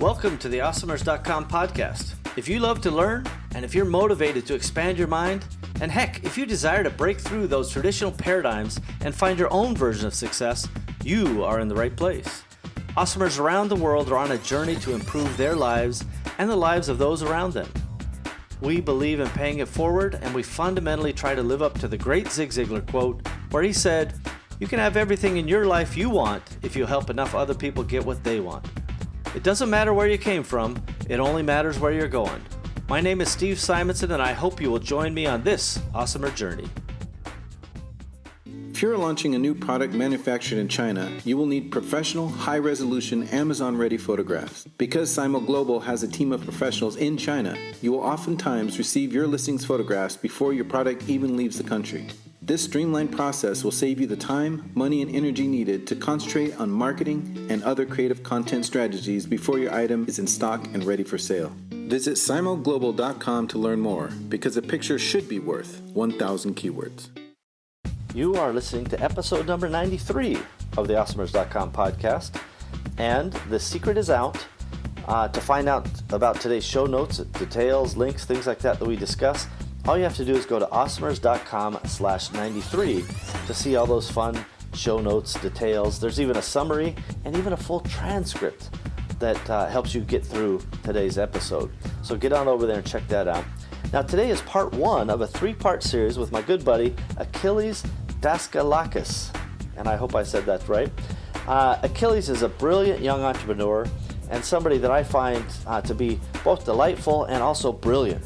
Welcome to the Awesomers.com podcast. If you love to learn, and if you're motivated to expand your mind, and heck, if you desire to break through those traditional paradigms and find your own version of success, you are in the right place. Awesomers around the world are on a journey to improve their lives and the lives of those around them. We believe in paying it forward, and we fundamentally try to live up to the great Zig Ziglar quote, where he said, "You can have everything in your life you want if you help enough other people get what they want." It doesn't matter where you came from, it only matters where you're going. My name is Steve Simonson, and I hope you will join me on this awesomer journey. If you're launching a new product manufactured in China, you will need professional, high-resolution, Amazon-ready photographs. Because Simo Global has a team of professionals in China, you will oftentimes receive your listings photographs before your product even leaves the country. This streamlined process will save you the time, money, and energy needed to concentrate on marketing and other creative content strategies before your item is in stock and ready for sale. Visit simoglobal.com to learn more, because a picture should be worth 1,000 keywords. You are listening to episode number 93 of the Awesomers.com podcast, and the secret is out. To find out about today's show notes, details, links, things like that we discuss, all you have to do is go to awesomers.com/93 to see all those fun show notes, details. There's even a summary and even a full transcript that helps you get through today's episode. So get on over there and check that out. Now today is part one of a three-part series with my good buddy Achilleas Daskalakis, and I hope I said that right. Achilles is a brilliant young entrepreneur and somebody that I find to be both delightful and also brilliant.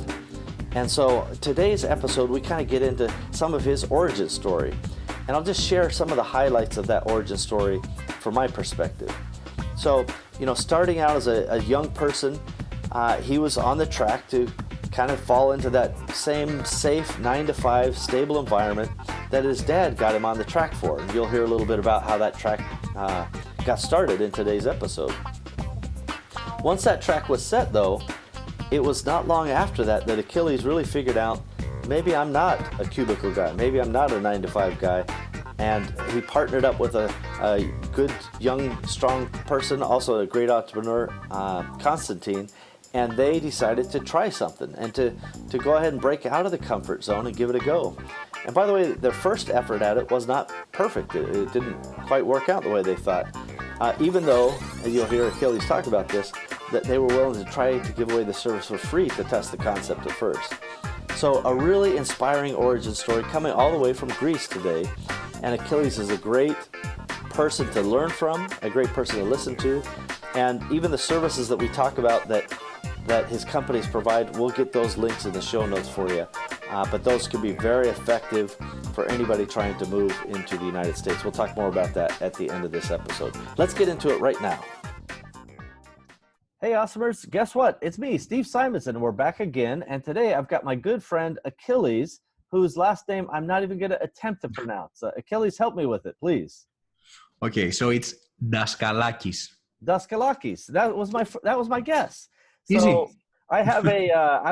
And so today's episode, we kind of get into some of his origin story. And I'll just share some of the highlights of that origin story from my perspective. So, starting out as a young person, he was on the track to kind of fall into that same safe 9-to-5 stable environment that his dad got him on the track for. And you'll hear a little bit about how that track got started in today's episode. Once that track was set, though, it was not long after that Achilles really figured out, maybe I'm not a cubicle guy, maybe I'm not a 9-to-5 guy, and he partnered up with a good, young, strong person, also a great entrepreneur, Constantine, and they decided to try something and to go ahead and break out of the comfort zone and give it a go. And by the way, their first effort at it was not perfect. It didn't quite work out the way they thought. Even though, and you'll hear Achilles talk about this, that they were willing to try to give away the service for free to test the concept at first. So a really inspiring origin story coming all the way from Greece today. And Achilles is a great person to learn from, a great person to listen to. And even the services that we talk about that his companies provide, we'll get those links in the show notes for you. But those can be very effective for anybody trying to move into the United States. We'll talk more about that at the end of this episode. Let's get into it right now. Hey, Awesomers, guess what? It's me, Steve Simonson, and we're back again. And today I've got my good friend Achilles, whose last name I'm not even going to attempt to pronounce. Achilles, help me with it, please. Okay, so it's Daskalakis. Daskalakis. That was my guess. So Easy. I have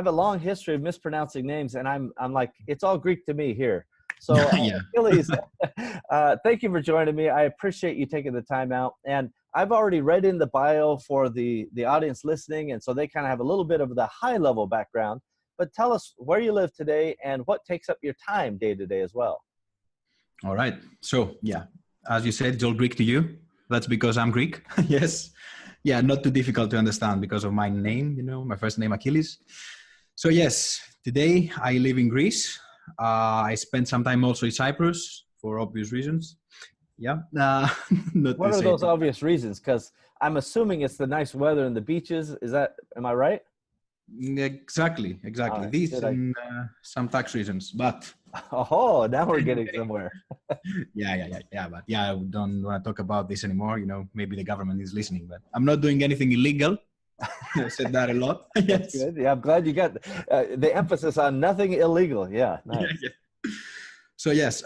a long history of mispronouncing names, and I'm like, it's all Greek to me here. So Yeah. Achilles, thank you for joining me. I appreciate you taking the time out. And I've already read in the bio for the audience listening, and so they kind of have a little bit of the high-level background. But tell us where you live today and what takes up your time day to day as well. All right. So, yeah, as you said, it's all Greek to you. That's because I'm Greek. Yes. Yeah, not too difficult to understand because of my name, my first name, Achilles. So, yes, today I live in Greece. I spent some time also in Cyprus for obvious reasons. Yeah. What are those obvious reasons? Because I'm assuming it's the nice weather and the beaches. Am I right? Exactly. Right, These and some tax reasons, but. Oh, now we're getting somewhere. Yeah. But yeah, I don't want to talk about this anymore. Maybe the government is listening, but I'm not doing anything illegal. I said that a lot. Yes. That's good. Yeah, I'm glad you got the emphasis on nothing illegal. Yeah. Nice. Yeah. So yes.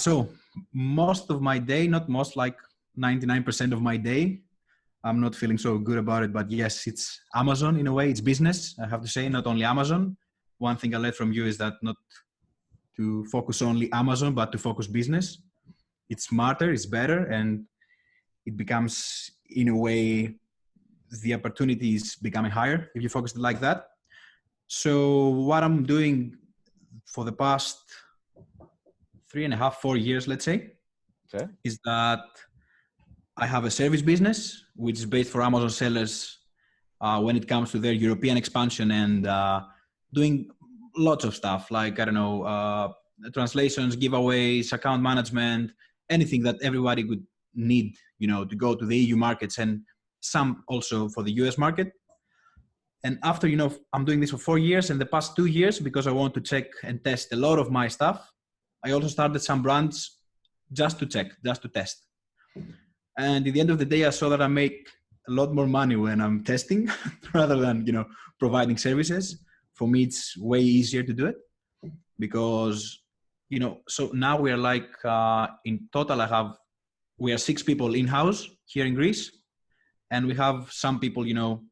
So most of my day, not most, like 99% of my day, I'm not feeling so good about it, but yes, it's Amazon in a way. It's business. I have to say, not only Amazon. One thing I learned from you is that not to focus only Amazon, but to focus business. It's smarter, it's better, and it becomes, in a way, the opportunity is becoming higher if you focus it like that. So what I'm doing for the past 3.5, 4 years, let's say, Okay. is that I have a service business, which is based for Amazon sellers when it comes to their European expansion and doing lots of stuff like, I don't know, translations, giveaways, account management, anything that everybody would need, you know, to go to the EU markets and some also for the US market. And after, you know, I'm doing this for 4 years, and the past 2 years, because I want to check and test a lot of my stuff, I also started some brands just to check, just to test. And at the end of the day, I saw that I make a lot more money when I'm testing rather than, you know, providing services. For me, it's way easier to do it because, you know, so now we are like, in total, we are 6 people in-house here in Greece. And we have some people, you know,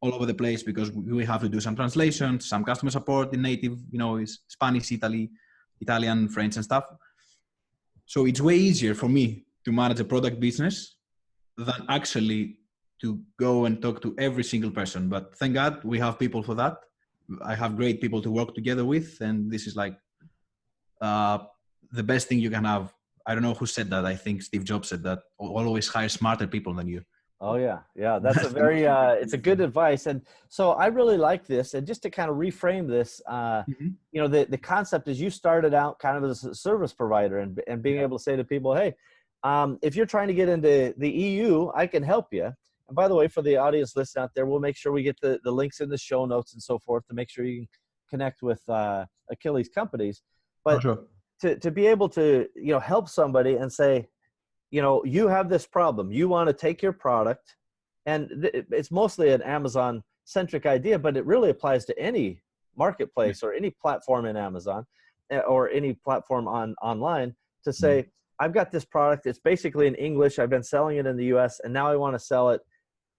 all over the place because we have to do some translations, some customer support in native, you know, is Spanish, Italian, French and stuff. So it's way easier for me to manage a product business than actually to go and talk to every single person. But thank God we have people for that. I have great people to work together with. And this is like the best thing you can have. I don't know who said that. I think Steve Jobs said that. Always hire smarter people than you. Oh yeah. That's a very, it's a good advice. And so I really like this. And just to kind of reframe this, you know, the concept is you started out kind of as a service provider and being able to say to people, hey, if you're trying to get into the EU, I can help you. And by the way, for the audience listening out there, we'll make sure we get the links in the show notes and so forth to make sure you can connect with Achilleas companies. But to be able to, you know, help somebody and say, you know, you have this problem. You want to take your product, and it's mostly an Amazon-centric idea, but it really applies to any marketplace or any platform in Amazon or any platform online to say, I've got this product. It's basically in English. I've been selling it in the US, and now I want to sell it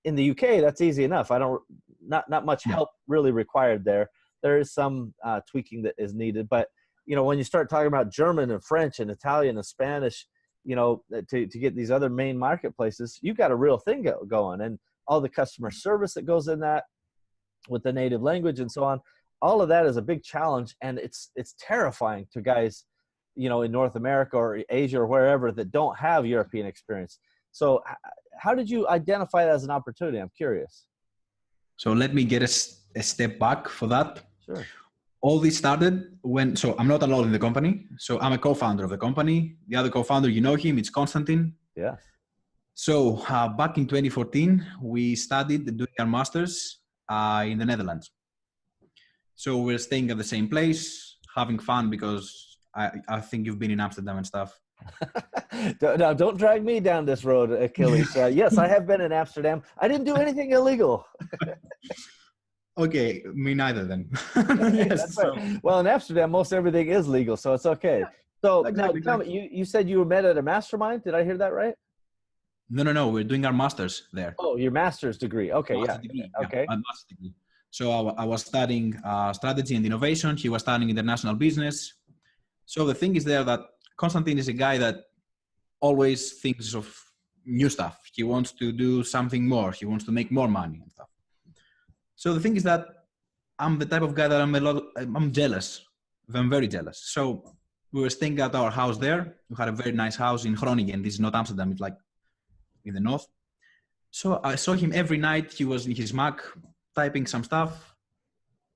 in the UK. That's easy enough. Not much help really required there. There is some tweaking that is needed, but you know, when you start talking about German and French and Italian and Spanish, you know, to get these other main marketplaces, you've got a real thing going, and all the customer service that goes in that with the native language and so on. All of that is a big challenge, and it's terrifying to guys, you know, in North America or Asia or wherever that don't have European experience. So how did you identify that as an opportunity? I'm curious. So let me get a step back for that. Sure. All this started so I'm not alone in the company. So I'm a co-founder of the company. The other co-founder, you know him, it's Konstantin. Yeah. So back in 2014, we studied doing our masters in the Netherlands. So we're staying at the same place, having fun because I think you've been in Amsterdam and stuff. No, don't drag me down this road, Achilles. Yes, I have been in Amsterdam. I didn't do anything illegal. Okay, me neither then. Yes. Right. Well, in Amsterdam, most everything is legal, so it's okay. Yeah, so exactly, now, tell me, you said you met at a mastermind. Did I hear that right? No. We're doing our masters there. Oh, your master's degree. Okay, degree. Okay. My master's degree. So I was studying strategy and innovation. He was studying international business. So the thing is there that Konstantin is a guy that always thinks of new stuff. He wants to do something more. He wants to make more money and stuff. So the thing is that I'm the type of guy that I'm jealous. I'm very jealous. So we were staying at our house there. We had a very nice house in Groningen. This is not Amsterdam. It's like in the north. So I saw him every night. He was in his Mac typing some stuff.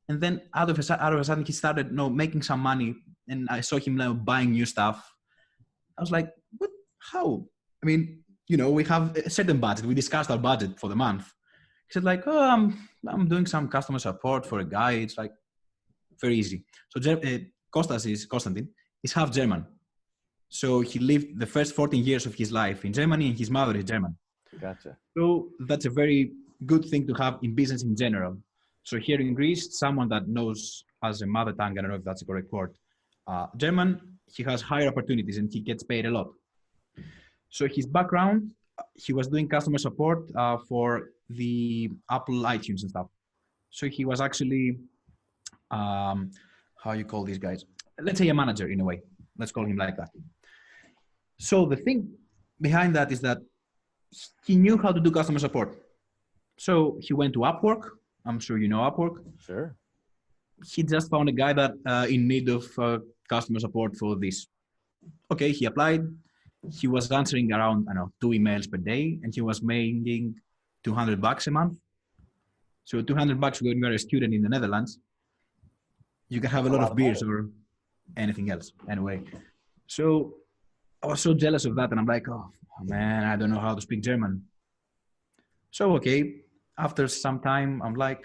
And then out of a sudden, he started making some money. And I saw him buying new stuff. I was like, what? How? I mean, you know, we have a certain budget. We discussed our budget for the month. He said like, oh, I'm doing some customer support for a guy. It's like very easy. So Konstantin is half German. So he lived the first 14 years of his life in Germany, and his mother is German. Gotcha. So that's a very good thing to have in business in general. So here in Greece, someone that knows as a mother tongue, I don't know if that's a correct word, German, he has higher opportunities and he gets paid a lot. So his background, he was doing customer support for the Apple iTunes and stuff. So he was actually, how you call these guys? Let's say a manager in a way. Let's call him like that. So the thing behind that is that he knew how to do customer support. So he went to Upwork. I'm sure you know Upwork. Sure. He just found a guy that in need of customer support for this. Okay, he applied. He was answering around, I don't know, 2 emails per day, and he was making $200 a month. So $200 when you're a student in the Netherlands, you can have a lot of beers or anything else. Anyway, so I was so jealous of that, and I'm like, oh man, I don't know how to speak German. So okay, after some time, I'm like,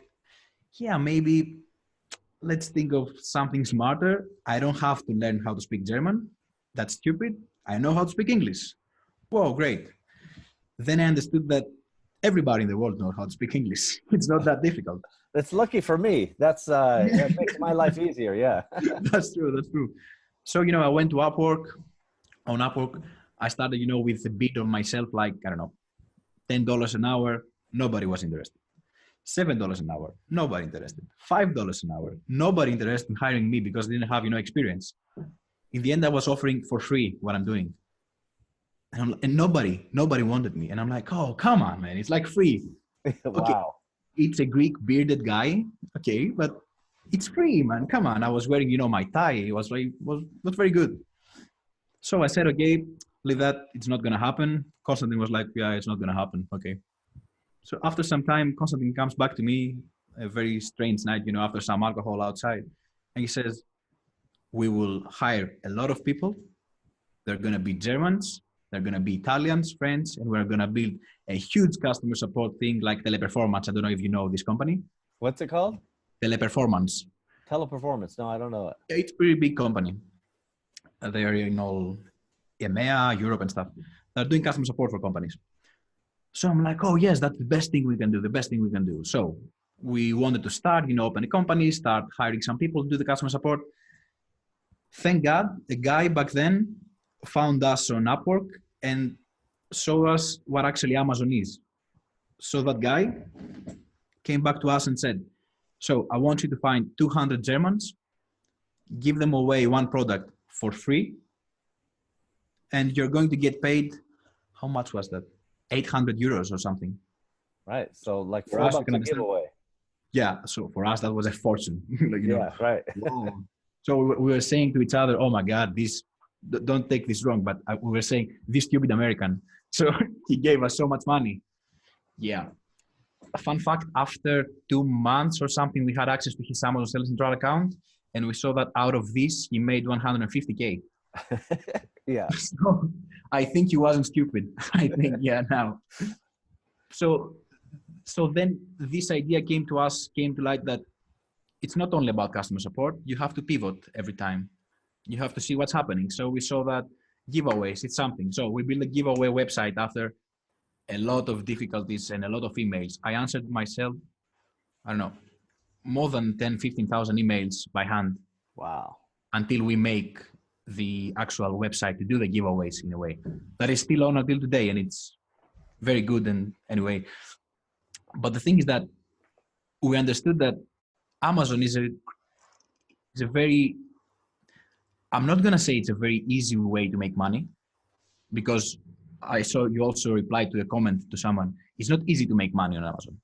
yeah, maybe let's think of something smarter. I don't have to learn how to speak German. That's stupid. I know how to speak English. Whoa, great. Then I understood that everybody in the world knows how to speak English. It's not that difficult. That's lucky for me. That makes my life easier. Yeah. That's true. That's true. So, I went to Upwork. On Upwork, I started, with a bid on myself, like, I don't know, $10 an hour. Nobody was interested. $7 an hour. Nobody interested. $5 an hour. Nobody interested in hiring me because they didn't have, experience. In the end, I was offering for free what I'm doing. And nobody wanted me. And I'm like, oh, come on, man. It's like free. Wow. Okay. It's a Greek bearded guy. Okay. But it's free, man. Come on. I was wearing, my tie. It was very good. So I said, okay, leave that. It's not going to happen. Constantine was like, yeah, it's not going to happen. Okay. So after some time, Constantine comes back to me, a very strange night, after some alcohol outside. And he says, we will hire a lot of people. They're going to be Germans. They're going to be Italians, French, and we're going to build a huge customer support thing like Teleperformance. I don't know if you know this company. What's it called? Teleperformance. Teleperformance. No, I don't know it. It's a pretty big company. They are in all EMEA, Europe and stuff. They're doing customer support for companies. So I'm like, oh yes, that's the best thing we can do. So we wanted to start, open a company, start hiring some people to do the customer support. Thank God, the guy back then found us on Upwork and showed us what actually Amazon is. So that guy came back to us and said, so I want you to find 200 Germans, give them away one product for free, and you're going to get paid, how much was that? 800 euros or something. Right. So like for us, $4 a giveaway. Yeah. So for us, that was a fortune. Yeah, right. So we were saying to each other, oh my God, don't take this wrong, but we were saying, this stupid American. So he gave us so much money. Yeah. A fun fact, after 2 months or something, we had access to his Amazon Sales Central account. And we saw that out of this, he made 150K. Yeah. So I think he wasn't stupid. I think, yeah, now. So then this idea came to light that it's not only about customer support. You have to pivot every time. You have to see what's happening. So we saw that giveaways, it's something. So we built a giveaway website after a lot of difficulties and a lot of emails. I answered myself, I don't know, more than 10, 15,000 emails by hand. Wow. Until we make the actual website to do the giveaways in a way. That is still on until today, and it's very good. And anyway, but the thing is that we understood that Amazon is a very, I'm not going to say it's a very easy way to make money, because I saw you also replied to a comment to someone. It's not easy to make money on Amazon,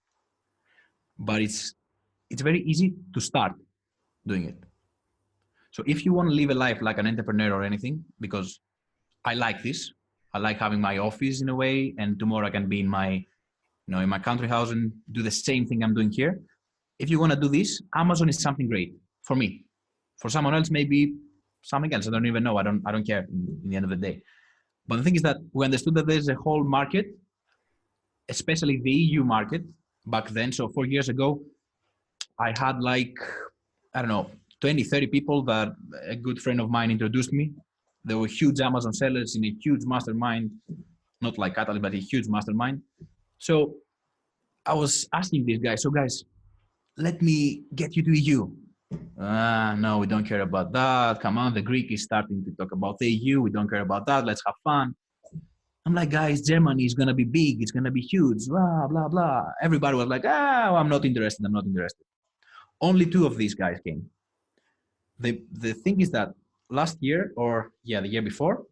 but it's very easy to start doing it. So if you want to live a life like an entrepreneur or anything, because I like this, I like having my office in a way, and tomorrow I can be in my, in my country house and do the same thing I'm doing here. If you want to do this, Amazon is something great for me. For someone else, maybe something else. I don't even know. I don't care in the end of the day. But the thing is that we understood that there's a whole market, especially the EU market back then. So 4 years ago, I had like, I don't know, 20, 30 people that a good friend of mine introduced me. They were huge Amazon sellers in a huge mastermind, not like Catalyst, but a huge mastermind. So I was asking these guys, so guys, let me get you to EU. No, we don't care about that. Come on, the Greek is starting to talk about the EU. We don't care about that. Let's have fun. I'm like, guys, Germany is going to be big. It's going to be huge, blah, blah, blah. Everybody was like, I'm not interested. I'm not interested. Only 2 of these guys came. The thing is that last year, or the year before,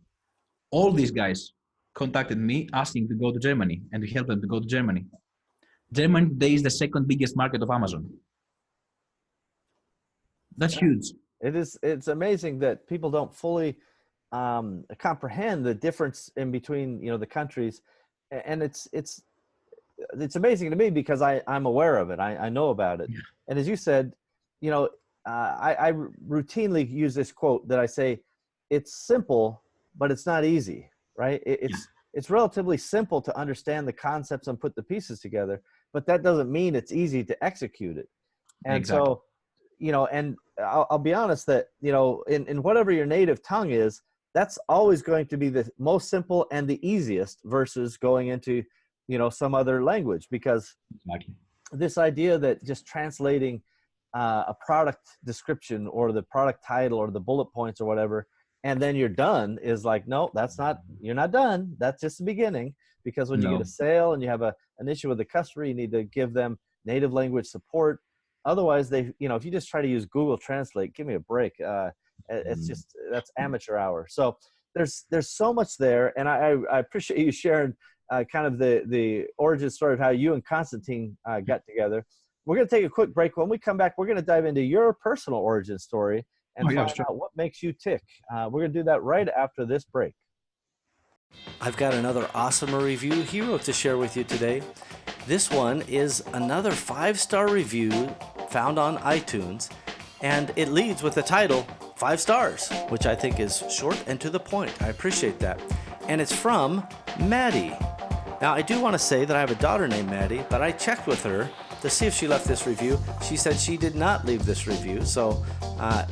all these guys contacted me asking to go to Germany and to help them to go to Germany. Germany today is the second biggest market of Amazon. That's huge. It's amazing that people don't fully comprehend the difference in between, the countries. And it's amazing to me because I'm aware of it. I know about it. And as you said, I routinely use this quote that I say, it's simple, but it's not easy, right? It's relatively simple to understand the concepts and put the pieces together, but that doesn't mean it's easy to execute it. And Exactly. so, and I'll be honest that, in whatever your native tongue is, that's always going to be the most simple and the easiest versus going into, some other language, because Exactly. this idea that just translating a product description or the product title or the bullet points or whatever, and then you're done is like, no, you're not done. That's just the beginning, because when you get a sale and you have an issue with the customer, you need to give them native language support. Otherwise, if you just try to use Google Translate, give me a break. That's amateur hour. So there's so much there. And I appreciate you sharing kind of the origin story of how you and Constantine got together. We're going to take a quick break. When we come back, we're going to dive into your personal origin story and find out what makes you tick. We're going to do that right after this break. I've got another awesome review hero to share with you today. This one is another 5-star review found on iTunes, and it leads with the title 5 stars, which I think is short and to the point. I appreciate that. And it's from Maddie. Now, I do want to say that I have a daughter named Maddie, but I checked with her to see if she left this review. She said she did not leave this review. So,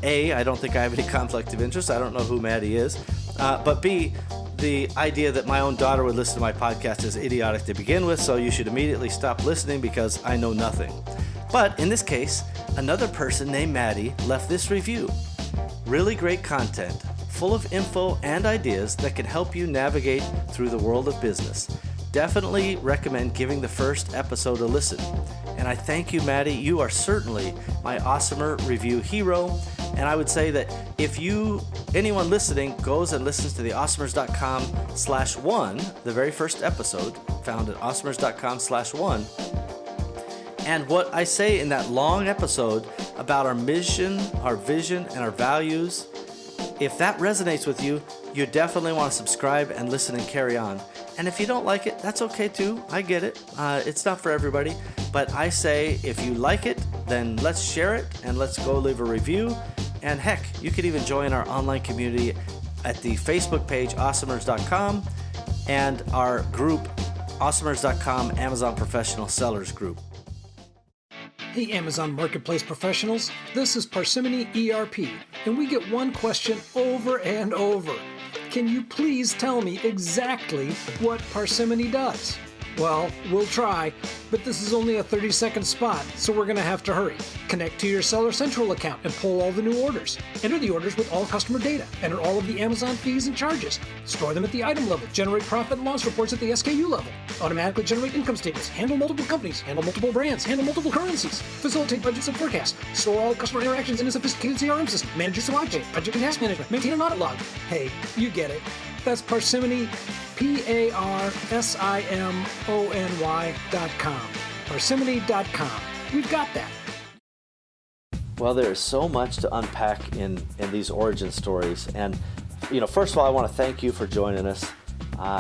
A, I don't think I have any conflict of interest. I don't know who Maddie is. But B, the idea that my own daughter would listen to my podcast is idiotic to begin with, so you should immediately stop listening because I know nothing. But in this case, another person named Maddie left this review. Really great content, full of info and ideas that can help you navigate through the world of business. Definitely recommend giving the first episode a listen. And I thank you, Maddie. You are certainly my awesomer review hero. And I would say that if anyone listening goes and listens to the awesomers.com/1, the very first episode found at awesomers.com/1, and what I say in that long episode about our mission, our vision, and our values, if that resonates with you, you definitely want to subscribe and listen and carry on. And if you don't like it, that's okay too. I get it. It's not for everybody. But I say, if you like it, then let's share it and let's go leave a review. And heck, you could even join our online community at the Facebook page, awesomers.com, and our group, awesomers.com Amazon Professional Sellers Group. Hey Amazon Marketplace professionals, this is Parsimony ERP, and we get one question over and over. Can you please tell me exactly what Parsimony does? Well, we'll try, but this is only a 30-second spot, so we're going to have to hurry. Connect to your Seller Central account and pull all the new orders. Enter the orders with all customer data. Enter all of the Amazon fees and charges. Store them at the item level. Generate profit and loss reports at the SKU level. Automatically generate income statements. Handle multiple companies. Handle multiple brands. Handle multiple currencies. Facilitate budgets and forecasts. Store all customer interactions in a sophisticated CRM system. Manage your supply chain. Project and task management. Maintain an audit log. Hey, you get it. That's Parsimony, PARSIMONY.com. Parsimony.com. We've got that. Well, there is so much to unpack in these origin stories. And, first of all, I want to thank you for joining us.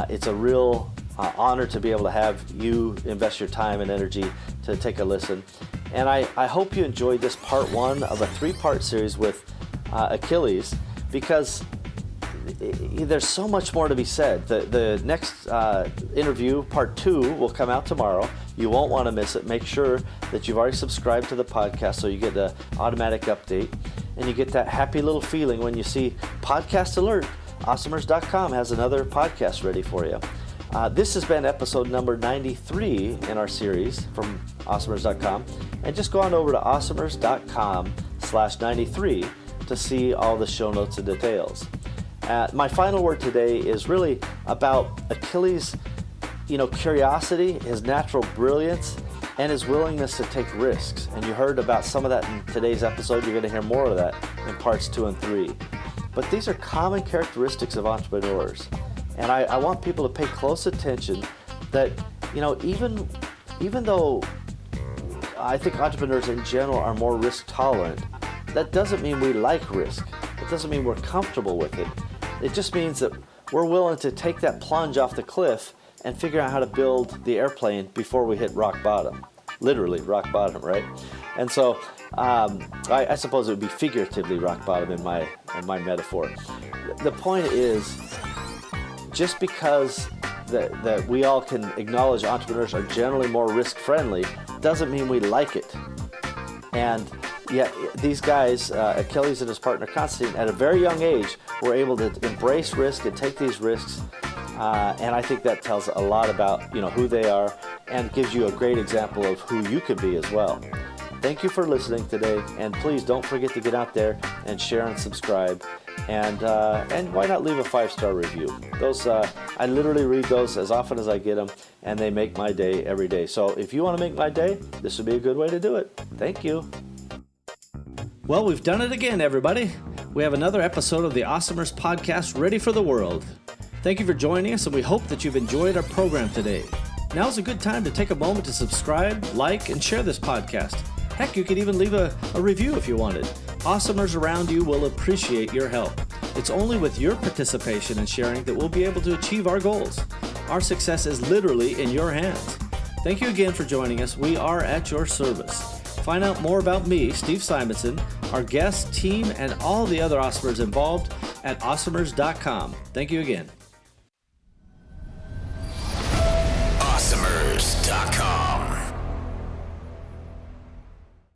It's a real honor to be able to have you invest your time and energy to take a listen. And I hope you enjoyed this part 1 of a 3-part series with Achilles, because there's so much more to be said. The next interview, part 2, will come out tomorrow. You won't want to miss it. Make sure that you've already subscribed to the podcast so you get the automatic update, and you get that happy little feeling when you see podcast alert. Awesomers.com has another podcast ready for you. This has been episode number 93 in our series from Awesomers.com, and just go on over to Awesomers.com/93 to see all the show notes and details. My final word today is really about Achilles' curiosity, his natural brilliance, and his willingness to take risks. And you heard about some of that in today's episode. You're going to hear more of that in parts 2 and 3. But these are common characteristics of entrepreneurs. And I want people to pay close attention that, even even though I think entrepreneurs in general are more risk tolerant, that doesn't mean we like risk. It doesn't mean we're comfortable with it. It just means that we're willing to take that plunge off the cliff and figure out how to build the airplane before we hit rock bottom. Literally rock bottom, right? And so I suppose it would be figuratively rock bottom in my metaphor. The point is, just because that we all can acknowledge entrepreneurs are generally more risk-friendly doesn't mean we like it. And yet these guys, Achilles and his partner Constantine, at a very young age, were able to embrace risk and take these risks. And I think that tells a lot about who they are, and gives you a great example of who you could be as well. Thank you for listening today, and please don't forget to get out there and share and subscribe, and why not leave a 5-star review? Those I literally read those as often as I get them, and they make my day every day. So if you want to make my day, this would be a good way to do it. Thank you. Well, we've done it again, everybody. We have another episode of the Awesomers podcast ready for the world. Thank you for joining us, and we hope that you've enjoyed our program today. Now's a good time to take a moment to subscribe, like, and share this podcast. Heck, you could even leave a review if you wanted. Awesomers around you will appreciate your help. It's only with your participation and sharing that we'll be able to achieve our goals. Our success is literally in your hands. Thank you again for joining us. We are at your service. Find out more about me, Steve Simonson, our guest, team, and all the other Awesomers involved at awesomers.com. Thank you again.